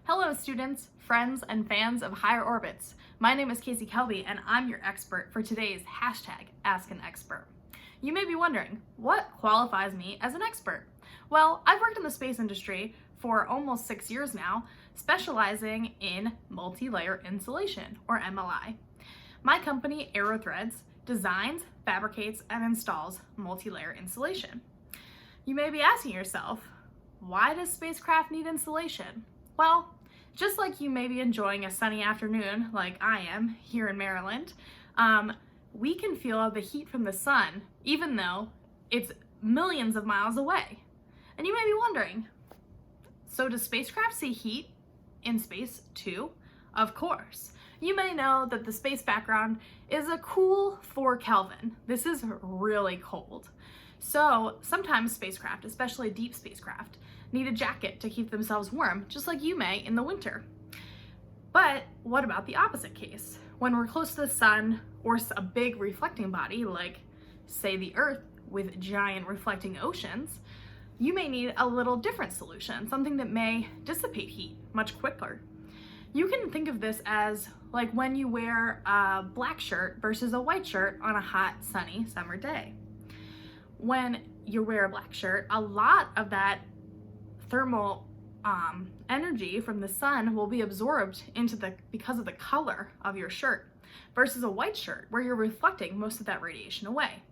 Hello students, friends, and fans of higher orbits. My name is Kelby and I'm your expert for today's hashtag Ask an Expert. You may be wondering, what qualifies me as an expert? Well, I've worked in the space industry for almost 6 years now, specializing in multi-layer insulation, or MLI. My company, Aerothreads, designs, fabricates, and installs multi-layer insulation. You may be asking yourself, why does spacecraft need insulation? Well, just like you may be enjoying a sunny afternoon like I am here in Maryland, we can feel the heat from the sun even though it's millions of miles away. And you may be wondering, so does spacecraft see heat in space too? Of course. You may know that the space background is a cool 4 Kelvin. This is really cold. So sometimes spacecraft, especially deep spacecraft, need a jacket to keep themselves warm, just like you may in the winter. But what about the opposite case? When we're close to the sun or a big reflecting body, like say the Earth with giant reflecting oceans, you may need a little different solution, something that may dissipate heat much quicker. You can think of this as like when you wear a black shirt versus a white shirt on a hot, sunny summer day. When you wear a black shirt, a lot of that thermal energy from the sun will be absorbed because of the color of your shirt, versus a white shirt where you're reflecting most of that radiation away.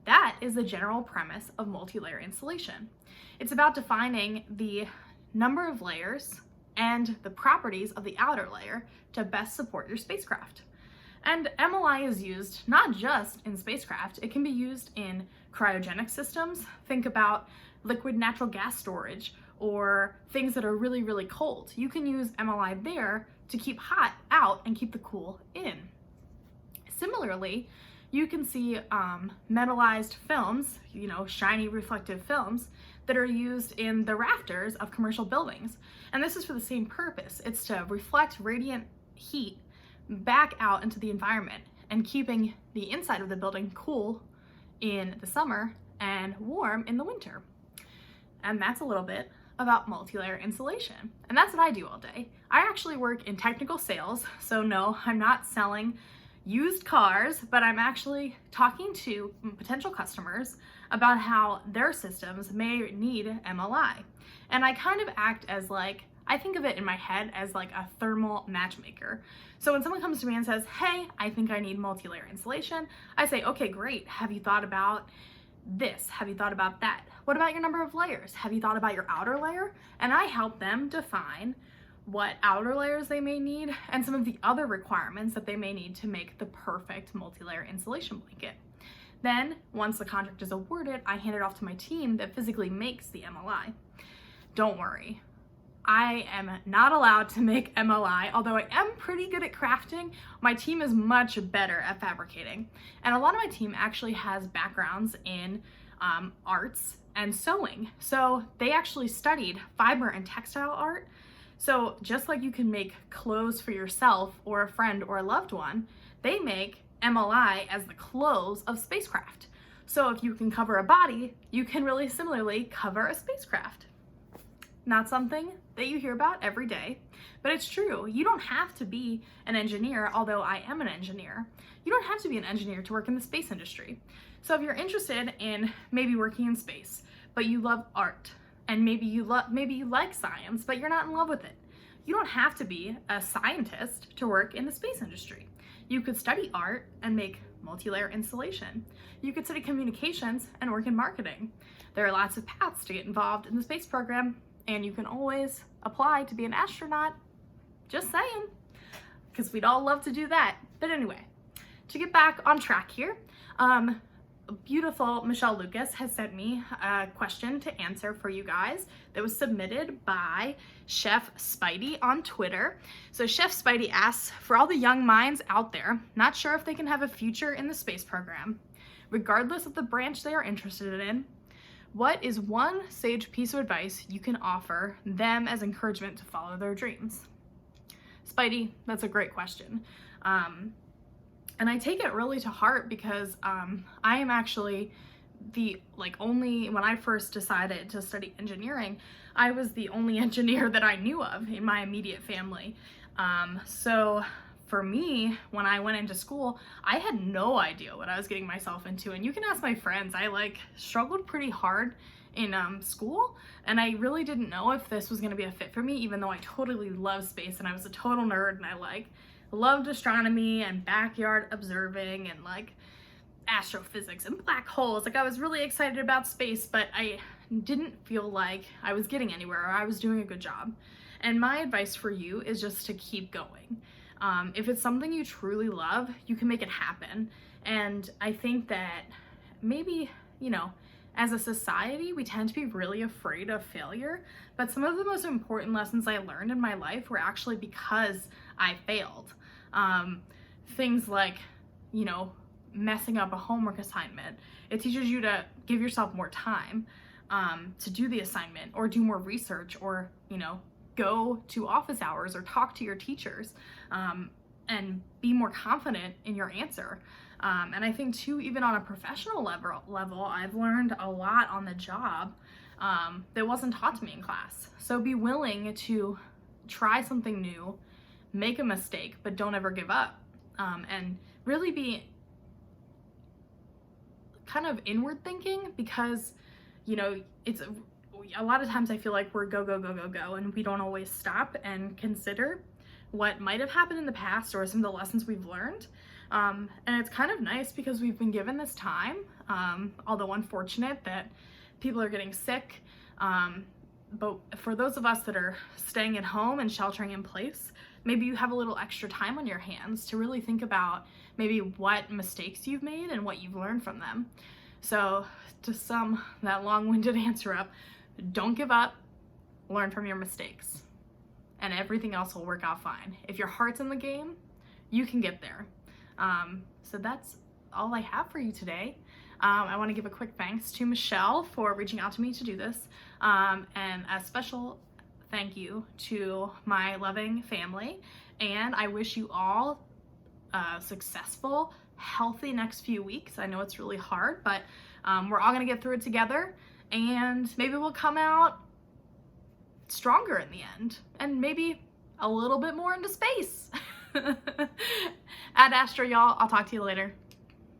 That is the general premise of multi-layer insulation. It's about defining the number of layers and the properties of the outer layer to best support your spacecraft. And MLI is used not just in spacecraft, it can be used in cryogenic systems. Think about liquid natural gas storage or things that are really, really cold. You can use MLI there to keep hot out and keep the cool in. Similarly, you can see metallized films, shiny reflective films that are used in the rafters of commercial buildings. And this is for the same purpose. It's to reflect radiant heat back out into the environment and keeping the inside of the building cool in the summer and warm in the winter. And that's a little bit about multi-layer insulation. And that's what I do all day. I actually work in technical sales, so no, I'm not selling used cars, but I'm actually talking to potential customers about how their systems may need MLI. And I kind of act as I think of it in my head as like a thermal matchmaker. So when someone comes to me and says, hey, I think I need multi-layer insulation, I say, okay, great. Have you thought about this? Have you thought about that? What about your number of layers? Have you thought about your outer layer? And I help them define what outer layers they may need and some of the other requirements that they may need to make the perfect multi-layer insulation blanket. Then, once the contract is awarded, I hand it off to my team that physically makes the MLI. Don't worry, I am not allowed to make MLI, although I am pretty good at crafting. My team is much better at fabricating. And a lot of my team actually has backgrounds in arts and sewing. So they actually studied fiber and textile art. So just like you can make clothes for yourself or a friend or a loved one, they make MLI as the clothes of spacecraft. So if you can cover a body, you can really similarly cover a spacecraft. Not something that you hear about every day, but it's true. You don't have to be an engineer, although I am an engineer. You don't have to be an engineer to work in the space industry. So if you're interested in maybe working in space, but you love art, and maybe you like science, but you're not in love with it, you don't have to be a scientist to work in the space industry. You could study art and make multi-layer insulation. You could study communications and work in marketing. There are lots of paths to get involved in the space program, and you can always apply to be an astronaut. Just saying, because we'd all love to do that. But anyway, to get back on track here, beautiful Michelle Lucas has sent me a question to answer for you guys that was submitted by Chef Spidey on Twitter. So Chef Spidey asks, for all the young minds out there, not sure if they can have a future in the space program, regardless of the branch they are interested in, what is one sage piece of advice you can offer them as encouragement to follow their dreams? Spidey, that's a great question. And I take it really to heart because I am actually only, when I first decided to study engineering, I was the only engineer that I knew of in my immediate family. So for me, when I went into school, I had no idea what I was getting myself into. And you can ask my friends, I struggled pretty hard in school, and I really didn't know if this was going to be a fit for me, even though I totally love space and I was a total nerd, and I loved astronomy and backyard observing and astrophysics and black holes. I was really excited about space, but I didn't feel like I was getting anywhere or I was doing a good job. And my advice for you is just to keep going. If it's something you truly love, you can make it happen. And I think that maybe, as a society, we tend to be really afraid of failure, but some of the most important lessons I learned in my life were actually because I failed. Things like, messing up a homework assignment. It teaches you to give yourself more time to do the assignment, or do more research, or, go to office hours or talk to your teachers, and be more confident in your answer. And I think too, even on a professional level, I've learned a lot on the job that wasn't taught to me in class. So be willing to try something new, make a mistake, but don't ever give up. And really be kind of inward thinking, because, it's a lot of times I feel like we're go, go, go, go, go, and we don't always stop and consider what might have happened in the past or some of the lessons we've learned. And it's kind of nice because we've been given this time, although unfortunate that people are getting sick. But for those of us that are staying at home and sheltering in place, maybe you have a little extra time on your hands to really think about maybe what mistakes you've made and what you've learned from them. So to sum that long-winded answer up, don't give up, learn from your mistakes, and everything else will work out fine. If your heart's in the game, you can get there. So that's all I have for you today. I want to give a quick thanks to Michelle for reaching out to me to do this, and a special thank you to my loving family, and I wish you all a successful, healthy next few weeks. I know it's really hard, but we're all gonna get through it together, and maybe we'll come out stronger in the end, and maybe a little bit more into space. Ad Astra, y'all. I'll talk to you later.